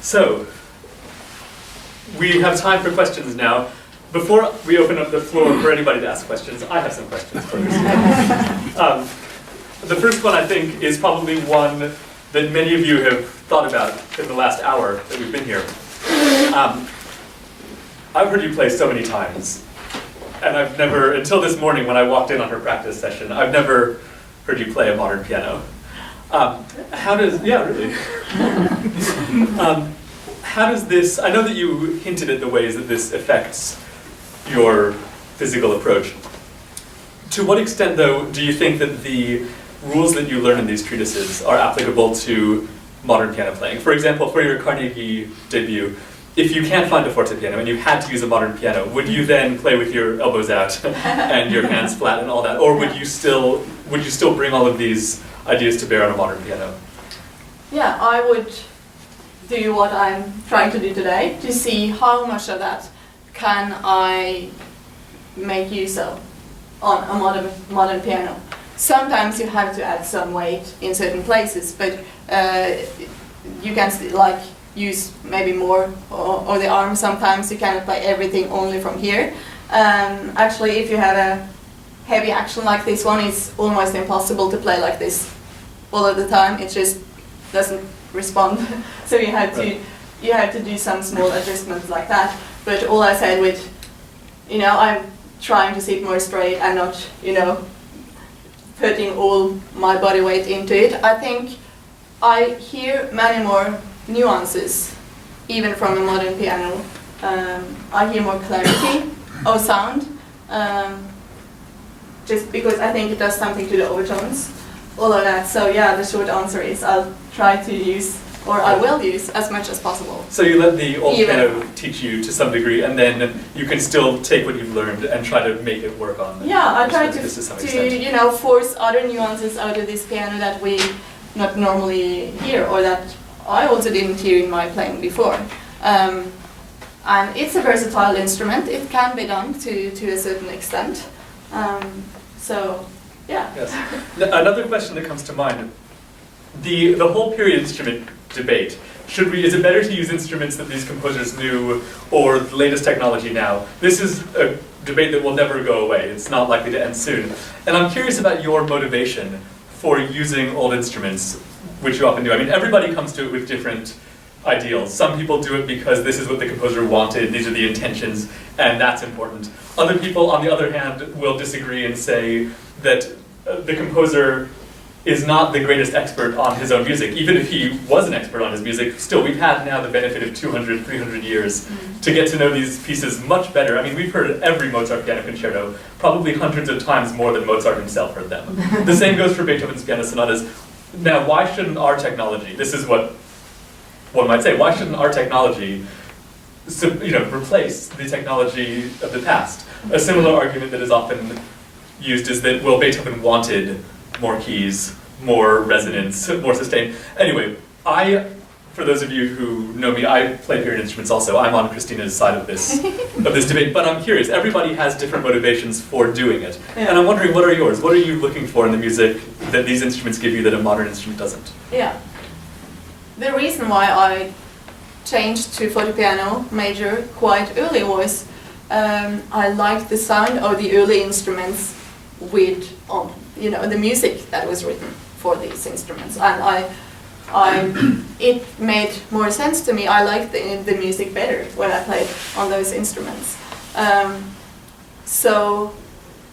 So, we have time for questions now. Before we open up the floor for anybody to ask questions, I have some questions for Christina. The first one, I think, is probably one that many of you have thought about in the last hour that we've been here. I've heard you play so many times, and I've never, until this morning when I walked in on her practice session, I've never heard you play a modern piano. How does this, I know that you hinted at the ways that this affects your physical approach. To what extent, though, do you think that the rules that you learn in these treatises are applicable to modern piano playing? For example, for your Carnegie debut, if you can't find a fortepiano and you had to use a modern piano, would you then play with your elbows out and your hands flat and all that? Or would you still bring all of these ideas to bear on a modern piano? Yeah, I would do what I'm trying to do today to see how much of that can I make use of on a modern piano. Sometimes you have to add some weight in certain places, but you can like use maybe more or the arm. Sometimes you cannot play everything only from here. Actually, if you have a heavy action like this one, it's almost impossible to play like this all of the time. It just doesn't respond. So you have to do some small adjustments like that. But all I said with, I'm trying to sit more straight and not, putting all my body weight into it. I think I hear many more nuances, even from a modern piano. I hear more clarity of sound, just because I think it does something to the overtones, all of that. So yeah, the short answer is I'll try to use, or I will use, as much as possible. So you let the old piano teach you to some degree, and then you can still take what you've learned and try to make it work on. Yeah, I try to force other nuances out of this piano that we not normally hear, or that I also didn't hear in my playing before. And it's a versatile instrument. It can be done to a certain extent. So, yeah. Yes. Another question that comes to mind, the whole period instrument debate. Is it better to use instruments that these composers knew or the latest technology now? This is a debate that will never go away. It's not likely to end soon. And I'm curious about your motivation for using old instruments, which you often do. I mean, everybody comes to it with different ideals. Some people do it because this is what the composer wanted, these are the intentions, and that's important. Other people, on the other hand, will disagree and say that the composer is not the greatest expert on his own music. Even if he was an expert on his music, still we've had now the benefit of 200, 300 years to get to know these pieces much better. I mean, we've heard every Mozart piano concerto probably hundreds of times more than Mozart himself heard them. The same goes for Beethoven's piano sonatas. Now, why shouldn't our technology, this is what one might say, why shouldn't our technology replace the technology of the past? A similar argument that is often used is that, well, Beethoven wanted more keys, more resonance, more sustain. Anyway, for those of you who know me, I play period instruments also. I'm on Christina's side of this debate, but I'm curious. Everybody has different motivations for doing it. Yeah. And I'm wondering, what are yours? What are you looking for in the music that these instruments give you that a modern instrument doesn't? Yeah. The reason why I changed to fortepiano major quite early was I liked the sound of the early instruments with the music that was written for these instruments, and it made more sense to me. I liked the music better when I played on those instruments. So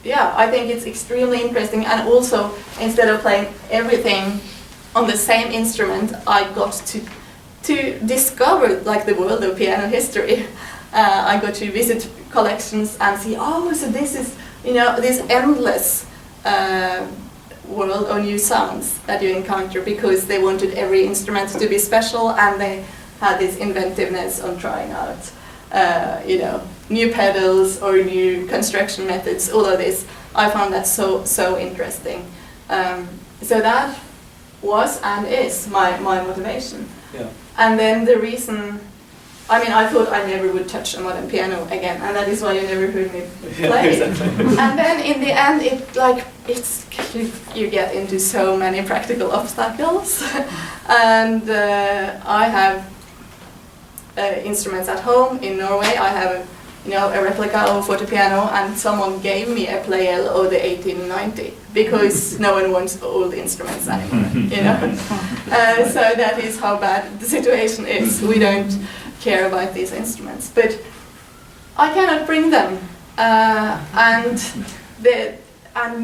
yeah, I think it's extremely interesting, and also instead of playing everything on the same instrument, I got to discover like the world of piano history. I got to visit collections and see, so this is this endless world of new sounds that you encounter, because they wanted every instrument to be special, and they had this inventiveness on trying out new pedals or new construction methods, all of this. I found that so interesting. So that was and is my motivation. Yeah. And then the reason I mean, I thought I never would touch a modern piano again, and that is why you never heard me play. Exactly. And then in the end, you get into so many practical obstacles, and I have instruments at home in Norway. I have a replica of a fortepiano, and someone gave me a Pleyel of the 1890 because no one wants old instruments anymore. So that is how bad the situation is. We don't care about these instruments, but I cannot bring them, and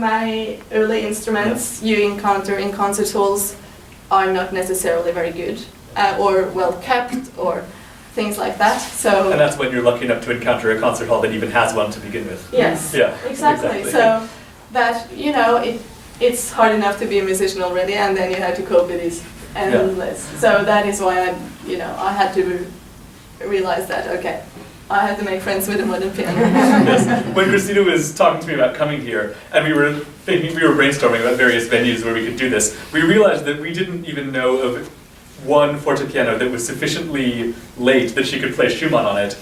my early instruments you encounter in concert halls are not necessarily very good or well kept or things like that. So and that's when you're lucky enough to encounter a concert hall that even has one to begin with. Yes. Yeah. Exactly. So that it's hard enough to be a musician already, and then you have to cope with this endless. So that is why I had to realize that I had to make friends with a modern piano. Yes. When Christina was talking to me about coming here, and we were brainstorming about various venues where we could do this, we realized that we didn't even know of one fortepiano that was sufficiently late that she could play Schumann on it.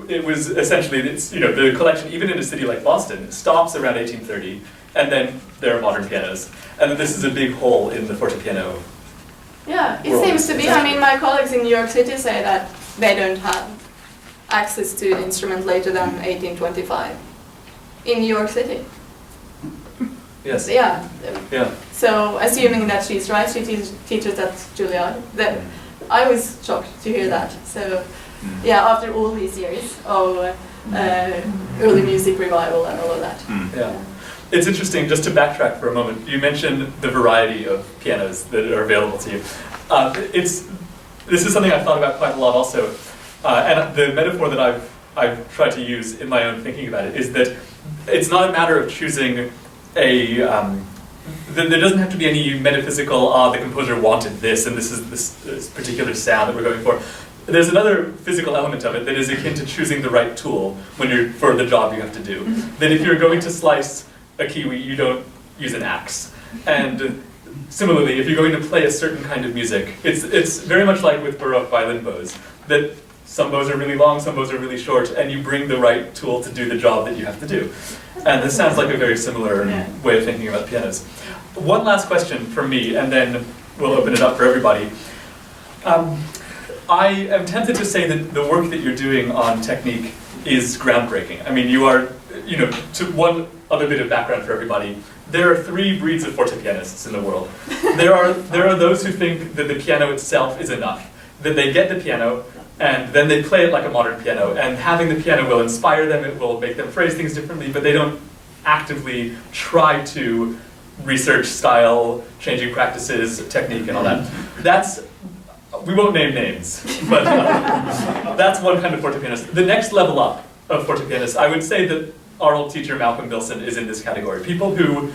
It was essentially, the collection, even in a city like Boston, stops around 1830, and then there are modern pianos. And that this is a big hole in the fortepiano. Yeah, it seems to be. I mean, my colleagues in New York City say that they don't have access to an instrument later than 1825 in New York City. Yes. Yeah. Yeah. So, assuming that she's right, she teaches at Juilliard. I was shocked to hear that. So, yeah, after all these years of early music revival and all of that. Yeah. It's interesting, just to backtrack for a moment, you mentioned the variety of pianos that are available to you. This is something I've thought about quite a lot also, and the metaphor that I've tried to use in my own thinking about it is that it's not a matter of choosing there doesn't have to be any metaphysical, the composer wanted this, and this is this particular sound that we're going for. There's another physical element of it that is akin to choosing the right tool for the job you have to do. That if you're going to slice a kiwi, you don't use an axe. And similarly, if you're going to play a certain kind of music, it's very much like with Baroque violin bows, that some bows are really long, some bows are really short, and you bring the right tool to do the job that you have to do. And this sounds like a very similar way of thinking about pianos. One last question from me, and then we'll open it up for everybody. I am tempted to say that the work that you're doing on technique is groundbreaking. I mean, you are, to one other bit of background for everybody, there are 3 breeds of fortepianists in the world. There are those who think that the piano itself is enough, that they get the piano, and then they play it like a modern piano, and having the piano will inspire them, it will make them phrase things differently, but they don't actively try to research style, changing practices, technique, and all that. We won't name names, but that's one kind of fortepianist. The next level up of fortepianists, I would say that our old teacher Malcolm Bilson is in this category. People who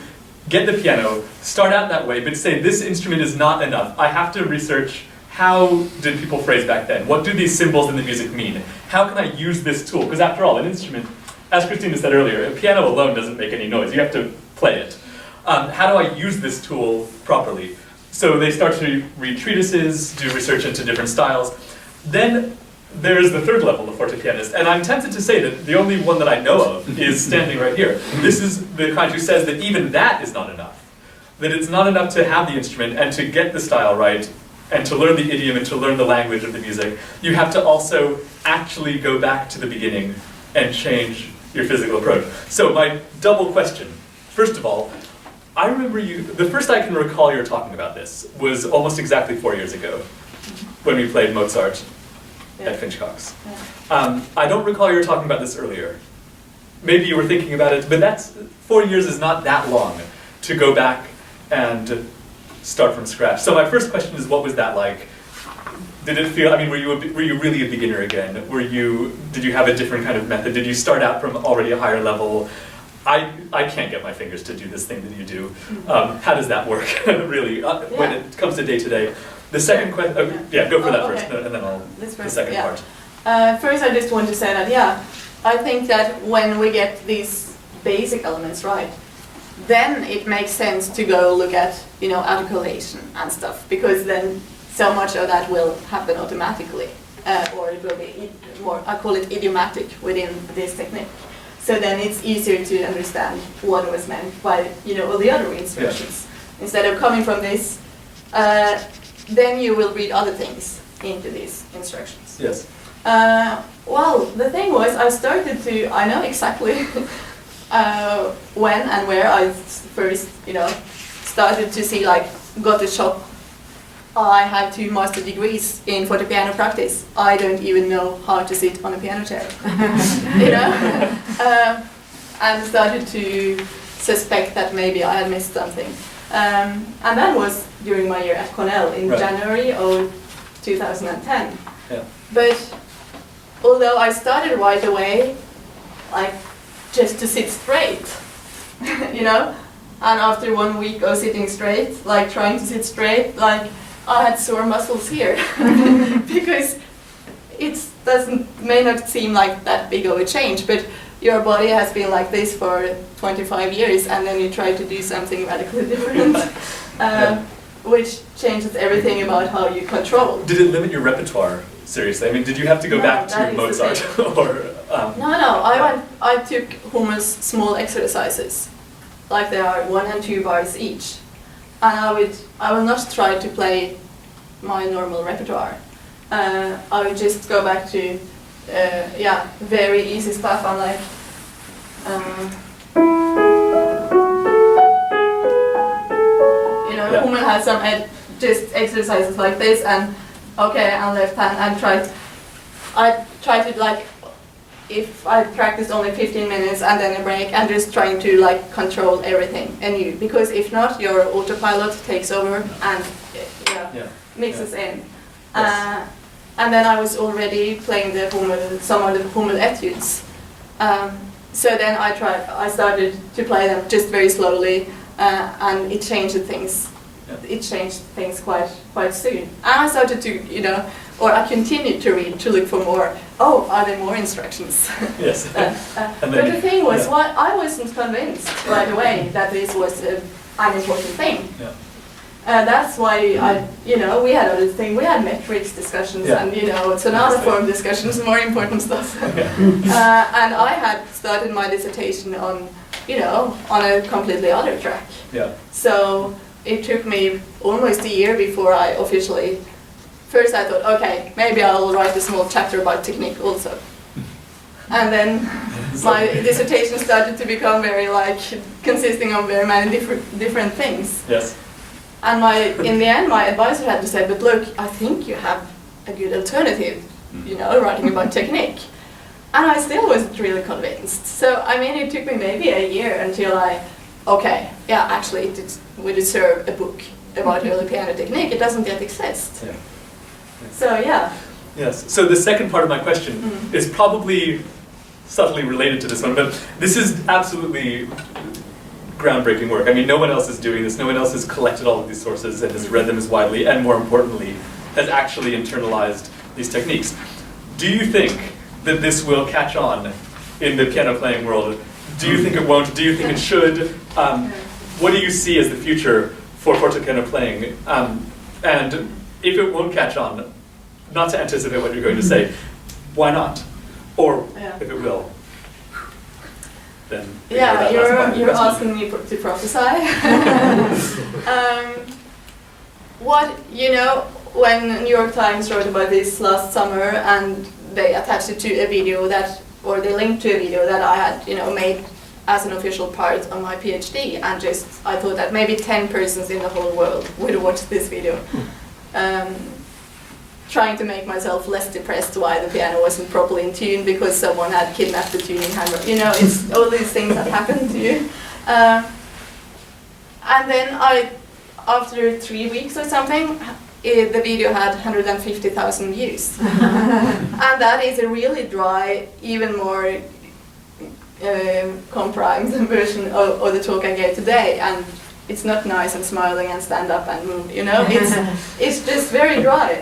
get the piano, start out that way, but say this instrument is not enough. I have to research how did people phrase back then? What do these symbols in the music mean? How can I use this tool? Because after all, an instrument, as Christina said earlier, a piano alone doesn't make any noise. You have to play it. How do I use this tool properly? So they start to read treatises, do research into different styles. Then there's the third level of fortepianist, and I'm tempted to say that the only one that I know of is standing right here. This is the kind who says that even that is not enough. That it's not enough to have the instrument and to get the style right, and to learn the idiom and to learn the language of the music. You have to also actually go back to the beginning and change your physical approach. So my double question, first of all, I remember the first I can recall you were talking about this was almost exactly 4 years ago when we played Mozart at Finchcock's. I don't recall you were talking about this earlier. Maybe you were thinking about it, but 4 years is not that long to go back and start from scratch. So my first question is, what was that like? Did it feel, were you really a beginner again? Did you have a different kind of method? Did you start out from already a higher level? I can't get my fingers to do this thing that you do. How does that work, really, when it comes to day-to-day? The second question, go for that first, and then I'll, the second part. First, I just want to say that, I think that when we get these basic elements right, then it makes sense to go look at, articulation and stuff, because then so much of that will happen automatically. or it will be more, I call it idiomatic within this technique. So then it's easier to understand what was meant by, all the other instructions. Yeah. Instead of coming from this, then you will read other things into these instructions. Yes. Well, the thing was, I know exactly when and where I first, started to see, got the shock. I have 2 master degrees in fortepiano practice. I don't even know how to sit on a piano chair, and started to suspect that maybe I had missed something. And that was during my year at Cornell in January of 2010. Yeah. But although I started right away, just to sit straight, and after 1 week of sitting straight, trying to sit straight, I had sore muscles here because it may not seem like that big of a change, but your body has been like this for 25 years, and then you try to do something radically different, which changes everything about how you control. Did it limit your repertoire? Seriously, I mean, did you have to go back to Mozart or? No. I took Hummel's small exercises, there are 1 and 2 bars each. And I will not try to play my normal repertoire. I would just go back to, very easy stuff. I'm Hummel had some just exercises like this, and and left hand, and I tried to if I practiced only 15 minutes and then a break, and just trying to control everything anew, because if not, your autopilot takes over and mixes in. Yes. And then I was already playing some of the Hummel etudes. So then I started to play them just very slowly, and it changed things. Yeah. It changed things quite soon. And I started to, or I continued to read to look for more. Oh, are there more instructions? Yes. But the thing was, I wasn't convinced right away that this was an important thing. Yeah. That's why we had other things. We had metrics discussions and sonata form discussions, more important stuff. And I had started my dissertation on a completely other track. Yeah. So it took me almost a year before I officially. First I thought, okay, maybe I'll write a small chapter about technique also. And then my dissertation started to become very consisting of very many different things. Yes. And in the end, my advisor had to say, but look, I think you have a good alternative, writing about technique. And I still wasn't really convinced. So, it took me maybe a year until actually we deserve a book about early piano technique. It doesn't yet exist. Yeah. So, Yes. So the second part of my question is probably subtly related to this one, but this is absolutely groundbreaking work. I mean, no one else is doing this. No one else has collected all of these sources and has read them as widely, and more importantly, has actually internalized these techniques. Do you think that this will catch on in the piano playing world? Do you think it won't? Do you think it should? What do you see as the future for fortepiano playing? And if it won't catch on, not to anticipate what you're going to say, why not? Or if it will, then you're asking me to prophesy. When New York Times wrote about this last summer, and they attached it to a video or they linked to a video that I had, made as an official part of my PhD, and I thought that maybe 10 persons in the whole world would watch this video. Trying to make myself less depressed why the piano wasn't properly in tune because someone had kidnapped the tuning hammer. It's all these things that happen to you. And then after 3 weeks or something, the video had 150,000 views. And that is a really dry, even more comprised version of the talk I gave today. And it's not nice and smiling and stand up and move, It's just very dry.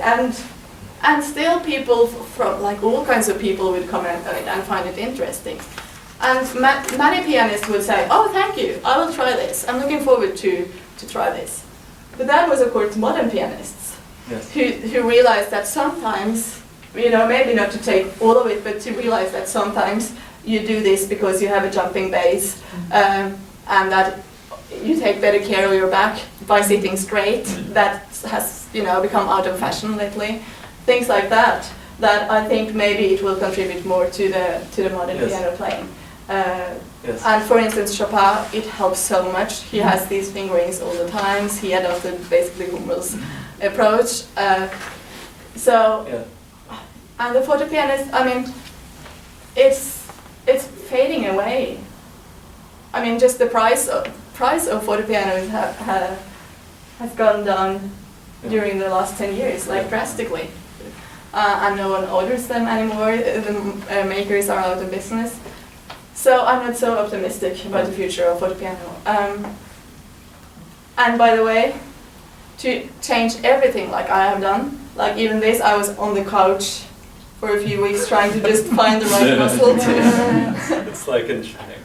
And still people from all kinds of people would comment on it and find it interesting. And many pianists would say, oh, thank you, I will try this. I'm looking forward to try this. But that was, of course, modern pianists who realized that sometimes maybe not to take all of it, but to realize that sometimes you do this because you have a jumping bass, and that you take better care of your back by sitting straight. That has, become out of fashion lately. Things like that. That I think maybe it will contribute more to the modern piano playing. And for instance, Chopin, it helps so much. He has these fingerings all the times. He adopted basically Hummel's approach. And the fortepianist, it's fading away. Just the price of fortepianos has gone down during the last 10 years, drastically. And no one orders them anymore. The makers are out of business. So I'm not so optimistic about the future of fortepiano. And by the way, to change everything like I have done, even this, I was on the couch for a few weeks trying to just find the right muscle to... It's like in training.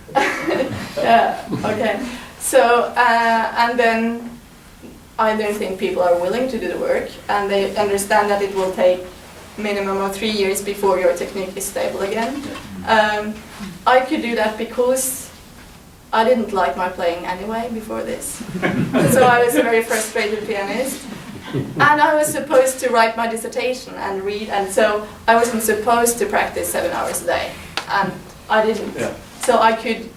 Yeah, okay. So, and then I don't think people are willing to do the work, and they understand that it will take minimum of 3 years before your technique is stable again. I could do that because I didn't like my playing anyway before this. So I was a very frustrated pianist. And I was supposed to write my dissertation and read, and so I wasn't supposed to practice 7 hours a day, and I didn't. Yeah. So I could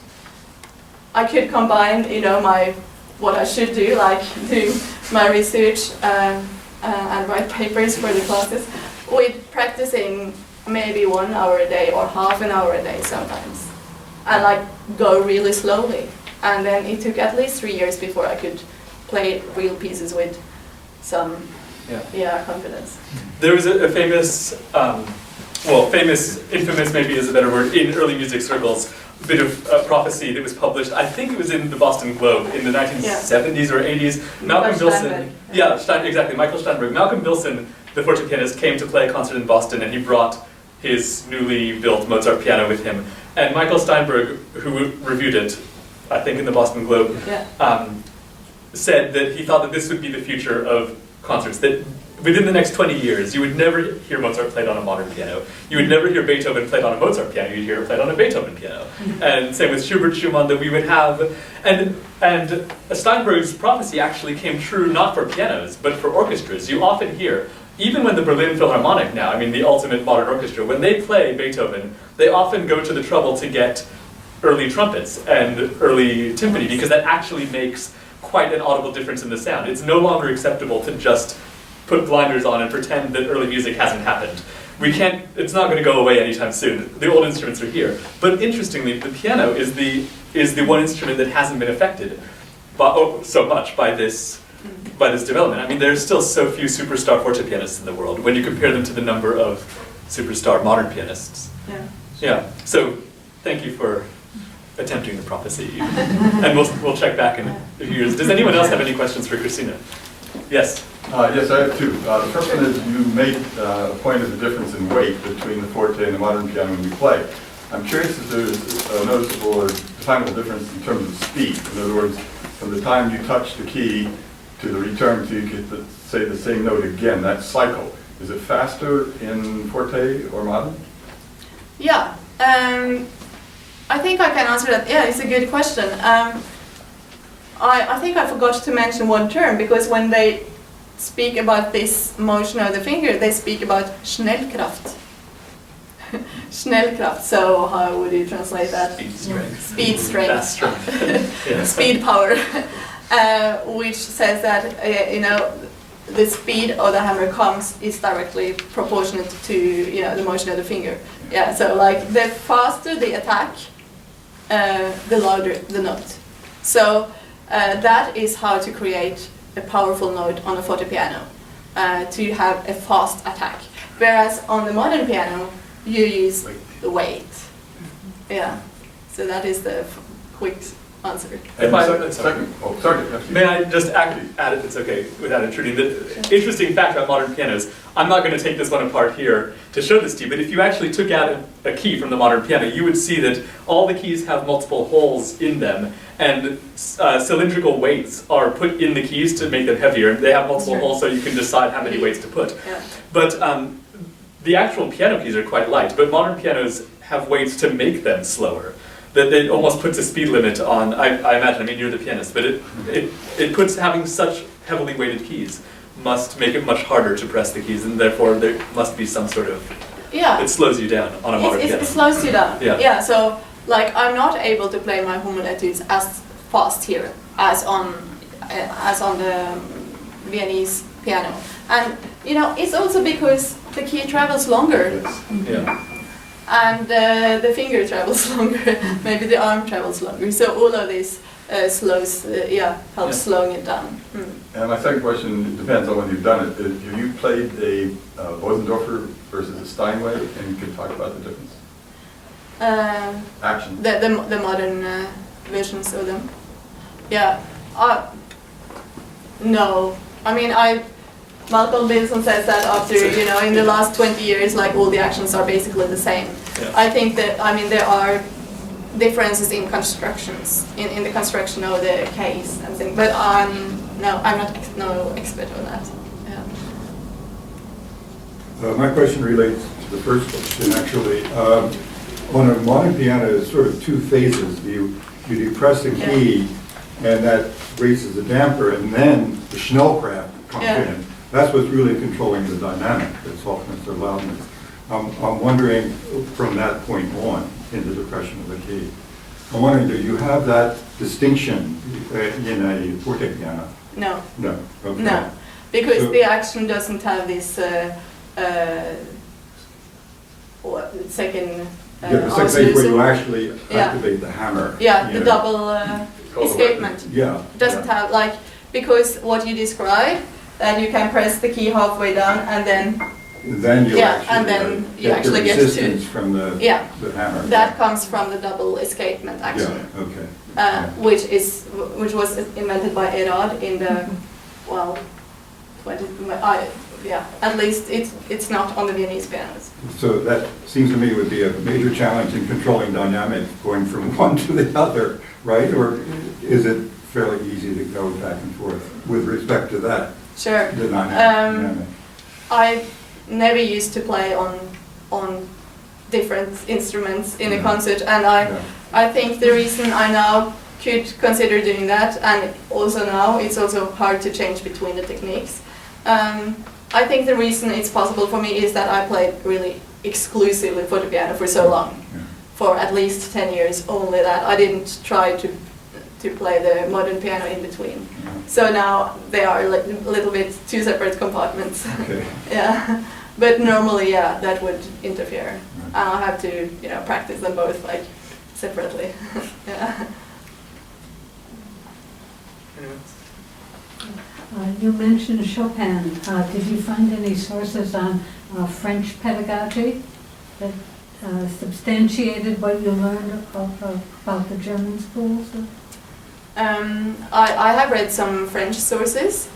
combine, what I should do, do my research and write papers for the classes, with practicing maybe 1 hour a day or half an hour a day sometimes, and go really slowly. And then it took at least 3 years before I could play real pieces with some confidence. There was a famous, infamous maybe is a better word, in early music circles, a bit of prophecy that was published, I think it was in the Boston Globe in the 1970s or 80s. Malcolm Bilson, exactly, Michael Steinberg. Malcolm Bilson, the fortepianist, came to play a concert in Boston, and he brought his newly built Mozart piano with him. And Michael Steinberg, who reviewed it, I think in the Boston Globe, said that he thought that this would be the future of concerts, that within the next 20 years you would never hear Mozart played on a modern piano, you would never hear Beethoven played on a Mozart piano, you'd hear it played on a Beethoven piano. And same with Schubert, Schumann, that we would have, and Steinberg's prophecy actually came true not for pianos, but for orchestras. You often hear, even when the Berlin Philharmonic now, the ultimate modern orchestra, when they play Beethoven, they often go to the trouble to get early trumpets and early timpani, because that actually makes quite an audible difference in the sound. It's no longer acceptable to just put blinders on and pretend that early music hasn't happened. It's not going to go away anytime soon. The old instruments are here. But interestingly, the piano is the one instrument that hasn't been affected so much by this development. There's still so few superstar fortepianists in the world when you compare them to the number of superstar modern pianists. Yeah. So thank you for attempting the prophecy. And we'll check back in a few years. Does anyone else have any questions for Christina? Yes? Yes, I have two. The first one is you made a point of the difference in weight between the forte and the modern piano when you play. I'm curious if there's a noticeable or definable difference in terms of speed. In other words, from the time you touch the key to the return to you get say the same note again, that cycle. Is it faster in forte or modern? Yeah. I think I can answer that. Yeah, it's a good question. I think I forgot to mention one term, because when they speak about this motion of the finger, they speak about Schnellkraft. Schnellkraft, so how would you translate that? Speed strength. Speed strength. Fast strength. Speed power. Which says that, the speed of the hammer comes is directly proportionate to, the motion of the finger. Yeah, so the faster the attack, the louder the note. So that is how to create a powerful note on a fortepiano, to have a fast attack. Whereas on the modern piano, you use the weight. Yeah, so that is the quick answer. May I just add it, it's okay, without intruding. The interesting fact about modern pianos, I'm not going to take this one apart here to show this to you, but if you actually took out a key from the modern piano, you would see that all the keys have multiple holes in them, and cylindrical weights are put in the keys to make them heavier. They have multiple holes, so you can decide how many weights to put. Yeah. But the actual piano keys are quite light, but modern pianos have ways to make them slower. That it almost puts a speed limit on, I imagine, I mean you're the pianist, but it puts having such heavily weighted keys must make it much harder to press the keys, and therefore there must be some sort of, it slows you down on a modern piano. It slows you down. Yeah. So like I'm not able to play my Hummel etudes as fast here as on the Viennese piano, and it's also because the key travels longer. Yeah. And the finger travels longer, maybe the arm travels longer. So all of this helps slowing it down. And my second question depends on when you've done it. Have you played a Bosendorfer versus a Steinway, and you can talk about the difference? Action. The modern versions of them. Yeah. No. I mean, Malcolm Vinson says that after, in the last 20 years, like all the actions are basically the same. Yeah. I think that, there are differences in constructions, in the construction of the case and things, but I'm not no expert on that. Yeah. My question relates to the first question, actually. On a modern piano, it's sort of two phases. You depress the key, and that raises the damper, and then the Schnellkraft comes in. That's what's really controlling the dynamic, the softness or loudness. I'm wondering, from that point on, in the depression of the key, I'm wondering, do you have that distinction in a forte piano? No. No. Okay. No, because the action doesn't have this second. The second phase where you actually activate the hammer. Yeah, the double escapement. Yeah. Doesn't have because what you describe. Then you can press the key halfway down, and then you actually get resistance from the hammer. That comes from the double escapement action. Yeah. Okay. Which was invented by Erard in the 20. At least it's not on the Viennese pianos. So that seems to me would be a major challenge in controlling dynamic going from one to the other, right? Or is it fairly easy to go back and forth with respect to that? Sure. The dynamic. I never used to play on different instruments in a concert, and I think the reason I now could consider doing that, and also now it's also hard to change between the techniques. I think the reason it's possible for me is that I played really exclusively fortepiano for so long, for at least 10 years. Only that I didn't try to play the modern piano in between. So now they are a little bit two separate compartments. Okay. Yeah, but normally, that would interfere. And I have to, practice them both separately. Yeah. You mentioned Chopin. Did you find any sources on French pedagogy that substantiated what you learned about the German schools? I have read some French sources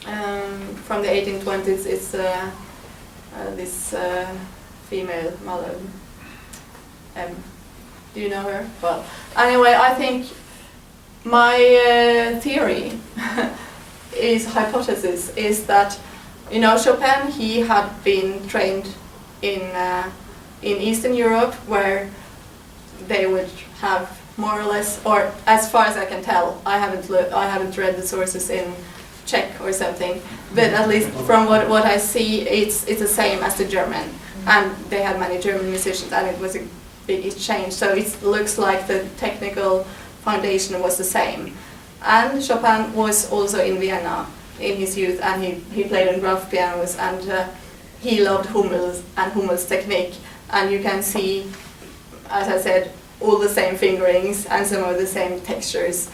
from the 1820s. It's this female mother. Do you know her? Well, anyway, I think my theory hypothesis is that Chopin, he had been trained in Eastern Europe, where they would have more or less, or as far as I can tell, I haven't read the sources in Czech or something, but at least from what I see, it's the same as the German, and they had many German musicians, and it was a big exchange. So it looks like the technical foundation was the same. And Chopin was also in Vienna in his youth, and he played on Graf pianos, and he loved Hummel's technique, and you can see, as I said, all the same fingerings and some of the same textures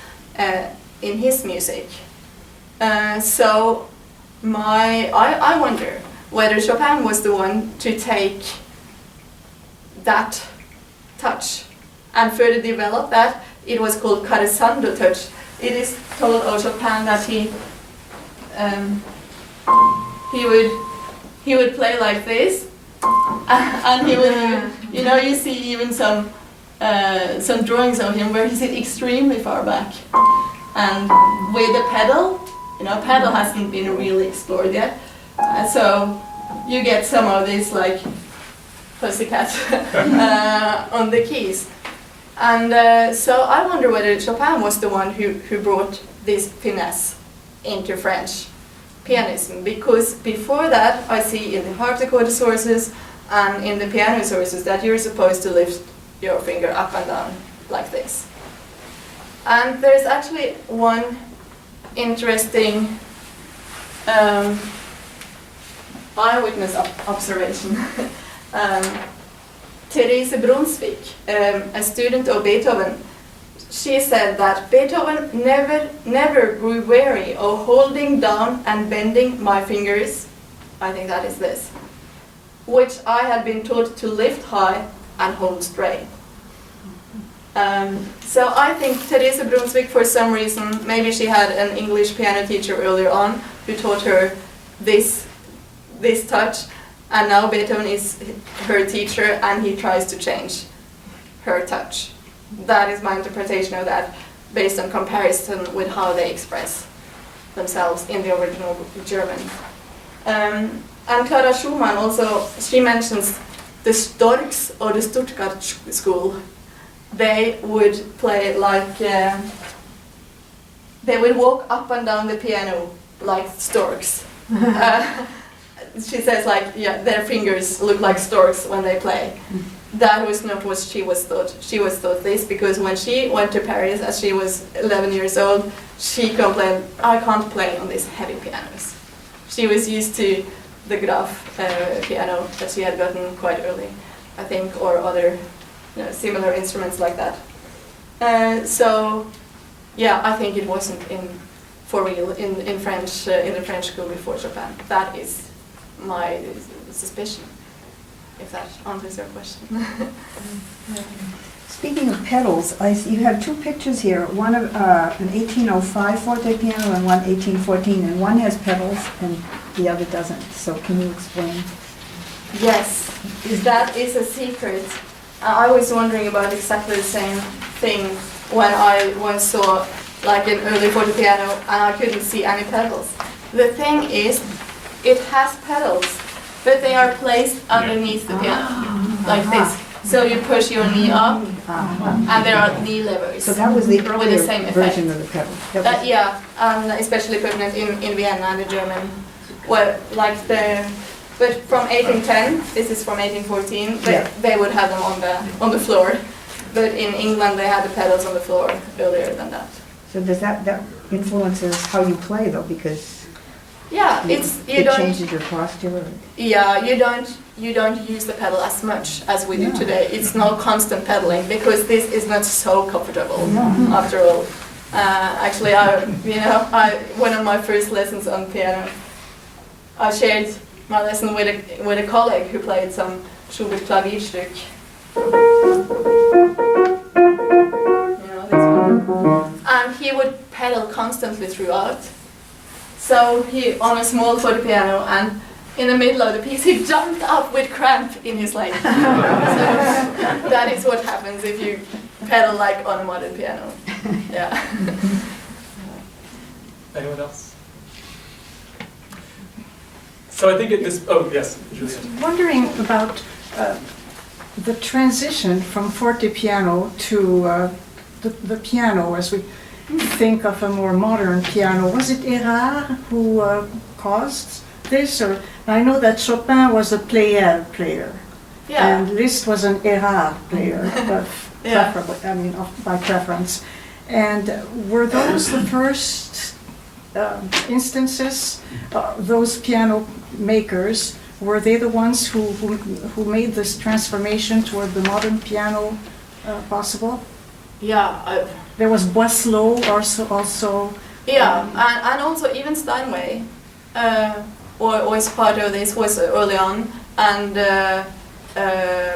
in his music. So I wonder whether Chopin was the one to take that touch and further develop that. It was called carezando touch. It is told of Chopin that he would play like this, and he would, you see even some drawings of him where he sits extremely far back, and with the pedal, pedal hasn't been really explored yet, so you get some of these like pussycat on the keys. And so I wonder whether Chopin was the one who brought this finesse into French pianism, because before that I see in the harpsichord sources and in the piano sources that you're supposed to lift your finger up and down like this. And there's actually one interesting eyewitness observation. Therese Brunswick, a student of Beethoven, she said that Beethoven never grew weary of holding down and bending my fingers, I think that is this, which I had been taught to lift high and hold straight. So I think Therese Brunswick, for some reason, maybe she had an English piano teacher earlier on who taught her this touch, and now Beethoven is her teacher and he tries to change her touch. That is my interpretation of that, based on comparison with how they express themselves in the original German. And Clara Schumann also, she mentions the Storks or the Stuttgart school. They would play like, they would walk up and down the piano like storks. She says like, yeah, their fingers look like storks when they play. That was not what she was taught. She was taught this because when she went to Paris, as she was 11 years old, she complained, I can't play on these heavy pianos. She was used to the Graf piano that she had gotten quite early, I think, or other similar instruments like that. So, yeah, I think it wasn't for real in French in the French school before Chopin. That is my suspicion, if that answers your question. Speaking of pedals, you have two pictures here, one of an 1805 forte piano and one 1814, and one has pedals and the other doesn't. So can you explain? Yes, that is a secret. I was wondering about exactly the same thing when I once saw like an early forte piano and I couldn't see any pedals. The thing is, it has pedals, but they are placed underneath the piano, like this. So you push your knee up, and there are knee levers. So that was the earlier same version of the pedal. Yeah, and especially permanent in Vienna and the German. Well, like but from 1810, this is from 1814, they would have them on the floor. But in England, they had the pedals on the floor earlier than that. So does that influences how you play though, because it changes your posture? Yeah, you don't use the pedal as much as we do today. It's no constant pedaling because this is not so comfortable after all. Actually, one of my first lessons on piano, I shared my lesson with a colleague who played some Schubert Klavierstück. This one. And he would pedal constantly throughout. So he, on a small forte piano, and in the middle of the piece, he jumped up with cramp in his leg. So that is what happens if you pedal like on a modern piano. Yeah. Anyone else? So I think oh yes, Julian. Wondering about the transition from forte piano to the piano as we think of a more modern piano. Was it Erard who caused this? Or I know that Chopin was a Pleyel player, and Liszt was an Erard player, by preference. And were those the first instances? Those piano makers, were they the ones who made this transformation toward the modern piano possible? Yeah. There was Boisselot also. Yeah, and also even Steinway was part of this, was early on, and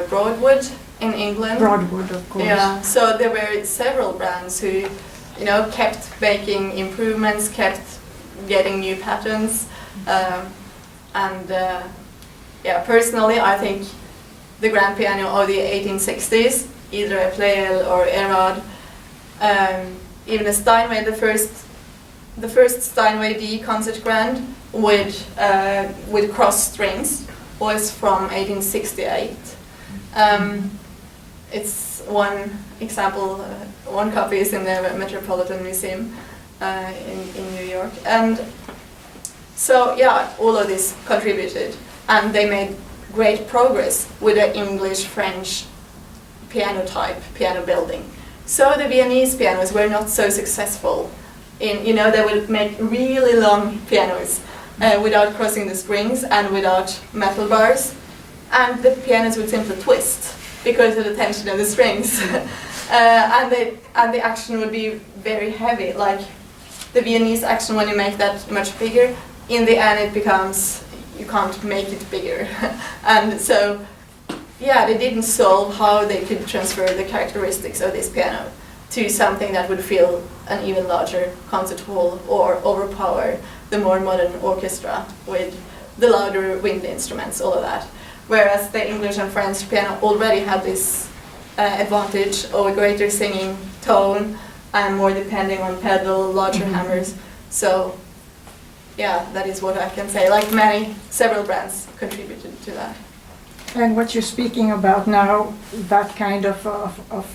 Broadwood in England. Broadwood, of course. Yeah, so there were several brands who, kept making improvements, kept getting new patterns, personally I think the grand piano of the 1860s, either a Pleyel or Erard, even a Steinway, the first Steinway D concert grand with cross strings was from 1868. It's one example. One copy is in the Metropolitan Museum in New York, and so yeah, all of this contributed, and they made great progress with the English-French piano building. So the Viennese pianos were not so successful in, they would make really long pianos without crossing the strings and without metal bars, and the pianos would simply twist because of the tension of the strings. And the action would be very heavy, like the Viennese action. When you make that much bigger, in the end it becomes, you can't make it bigger. And so, yeah, they didn't solve how they could transfer the characteristics of this piano to something that would fill an even larger concert hall or overpower the more modern orchestra with the louder wind instruments, all of that. Whereas the English and French piano already had this advantage of a greater singing tone and more depending on pedal, larger hammers. So, yeah, that is what I can say. Like several brands contributed to that. And what you're speaking about now, that kind of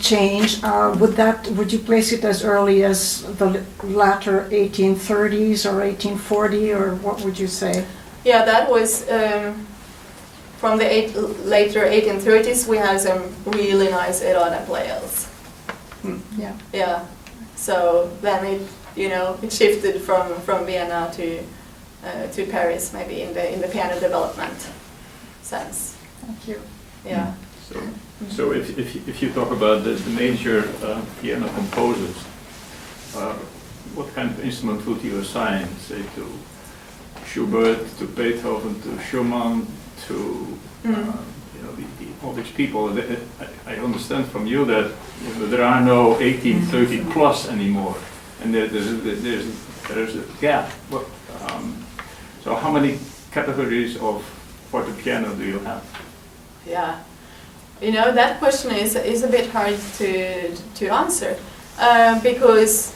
change, would you place it as early as the latter 1830s or 1840, or what would you say? Yeah, that was from the later 1830s. We had some really nice Erada players. Yeah. Yeah. So then it shifted from Vienna to Paris, maybe in the piano development sense. Thank you. Yeah. So if you talk about the major piano composers, what kind of instrument would you assign, say, to Schubert, to Beethoven, to Schumann, to all these people? I understand from you that there are no 1830 plus anymore, and there's a gap. So how many categories of fortepiano do you have? Yeah. That question is a bit hard to answer because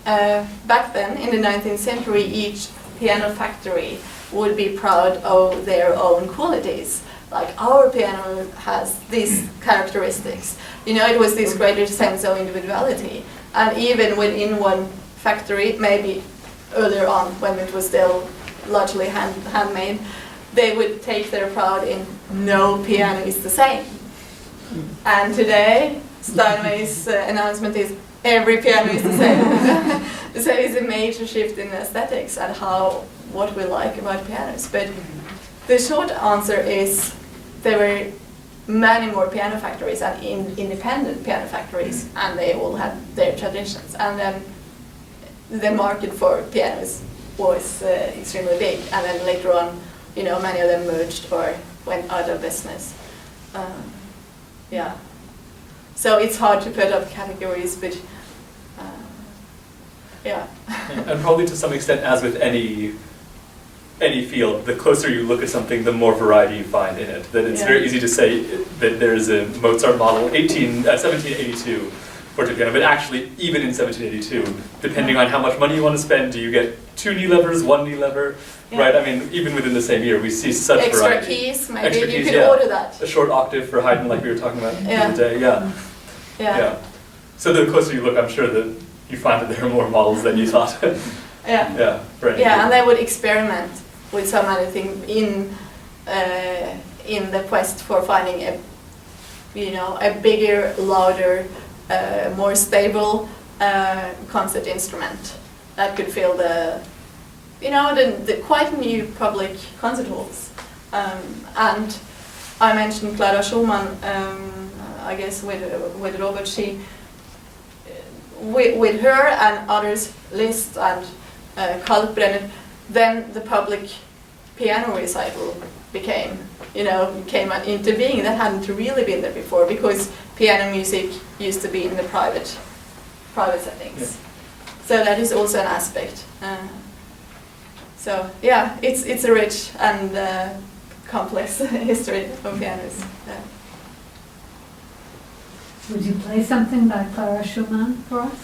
back then in the 19th century, each piano factory would be proud of their own qualities. Like, our piano has these characteristics. It was this greater sense of individuality. And even within one factory, maybe earlier on when it was still largely handmade, they would take their pride in no piano is the same. And today, Steinway's announcement is every piano is the same. So it's a major shift in aesthetics and what we like about pianos. But the short answer is there were many more piano factories and independent piano factories, and they all had their traditions. And then the market for pianos was extremely big. And then later on, many of them merged or went out of business. Yeah. So it's hard to put up categories, but yeah. And probably to some extent, as with any field, the closer you look at something, the more variety you find in it. That it's very easy to say that there's a Mozart model 1782 fortepiano, but actually, even in 1782, depending on how much money you want to spend, do you get 2 knee levers, 1 knee lever? Yeah. Right, I mean, even within the same year, we see such extra variety. Keys, maybe you could order that. A short octave for Haydn, like we were talking about the other day, yeah. So the closer you look, I'm sure that you find that there are more models than you thought. Yeah, and they would experiment with so many things in the quest for finding a bigger, louder, more stable concert instrument that could fill the quite new public concert halls. And I mentioned Clara Schumann, I guess with Robert, with her and others, Liszt and Kalkbrenner, then the public piano recital came into being. That hadn't really been there before, because piano music used to be in the private settings. Yeah. So that is also an aspect. So yeah, it's a rich and complex history of pianos. Yeah. Would you play something by Clara Schumann for us?